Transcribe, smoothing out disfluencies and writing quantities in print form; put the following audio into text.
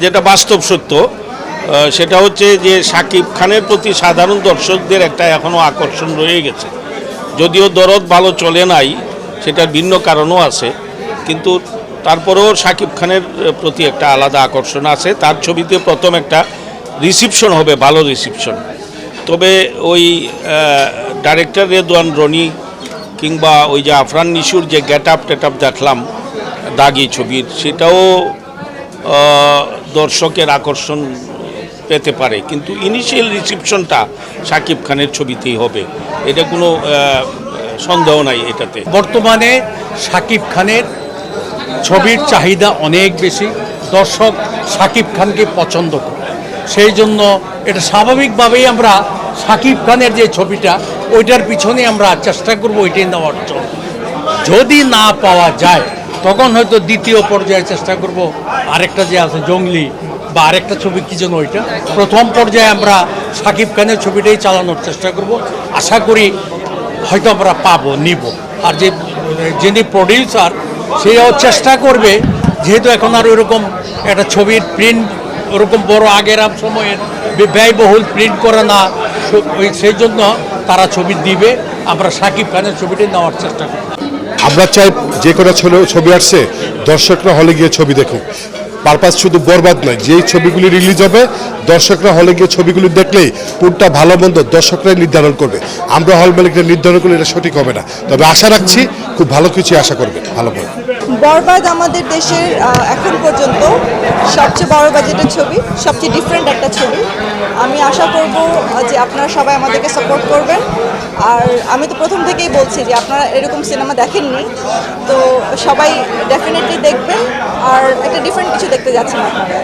যেটা বাস্তব সত্য সেটা হচ্ছে যে শাকিব খানের প্রতি সাধারণ দর্শকদের একটা এখনও আকর্ষণ রয়ে গেছে। যদিও দরদ ভালো চলে নাই, সেটার ভিন্ন কারণও আছে, কিন্তু তারপরেও শাকিব খানের প্রতি একটা আলাদা আকর্ষণ আছে। তার ছবিতে প্রথম একটা রিসিপশন হবে, ভালো রিসিপশন। তবে ওই ডাইরেক্টর রেদওয়ান রনি কিংবা ওই যে আফরান নিশুর যে গেট আপ দেখলাম দাগি ছবির, সেটাও দর্শকের আকর্ষণ পেতে পারে, কিন্তু ইনিশিয়াল রিসিপশনটা শাকিব খানের ছবিতেই হবে, এটা কোনো সন্দেহ নাই এটাতে। বর্তমানে শাকিব খানের ছবির চাহিদা অনেক বেশি, দর্শক শাকিব খানকে পছন্দ করে, সেই জন্য এটা স্বাভাবিকভাবেই আমরা শাকিব খানের যে ছবিটা ওইটার পিছনে আমরা চেষ্টা করব ওইটাই নেওয়ার জন্য। যদি না পাওয়া যায় তখন হয়তো দ্বিতীয় পর্যায়ে চেষ্টা করব আরেকটা যে আছে জঙ্গলি বা আরেকটা ছবি কী যেন ওইটা। প্রথম পর্যায়ে আমরা শাকিব খানের ছবিটাই চালানোর চেষ্টা করব, আশা করি হয়তো আমরা পাবো নিব। আর যিনি প্রডিউসার সেও চেষ্টা করবে, যেহেতু এখন আর ওইরকম একটা ছবির প্রিন্ট ওরকম বড় আগের সময়ের ব্যয়বহুল প্রিন্ট করে না, সেই জন্য তারা ছবি দিবে, আমরা শাকিব খানের ছবিটাই নেওয়ার চেষ্টা করব। আমরা চাই যে কোনো ছবি আসছে দর্শকরা হলে গিয়ে ছবি দেখুক, পারপাস শুধু বরবাদ নয়। যেই ছবিগুলি রিলিজ হবে দর্শকরা হলে গিয়ে ছবিগুলি দেখলেই কোনটা ভালো মন্দ দর্শকরাই নির্ধারণ করবে। আমরা হল মালিকরা নির্ধারণ করলে এটা সঠিক হবে না, তবে আশা রাখছি খুব ভালো কিছু আশা করবে, ভালো বল। বরবাদ আমাদের দেশের এখন পর্যন্ত সবচেয়ে বড় বাজেটের ছবি, সবচেয়ে ডিফারেন্ট একটা ছবি। আমি আশা করব যে আপনারা সবাই আমাদেরকে সাপোর্ট করবেন। আর আমি তো প্রথম থেকেই বলছি যে আপনারা এরকম সিনেমা দেখেননি, তো সবাই ডেফিনেটলি দেখবেন, আর একটা ডিফারেন্ট কিছু দেখতে যাচ্ছেন আপনারা।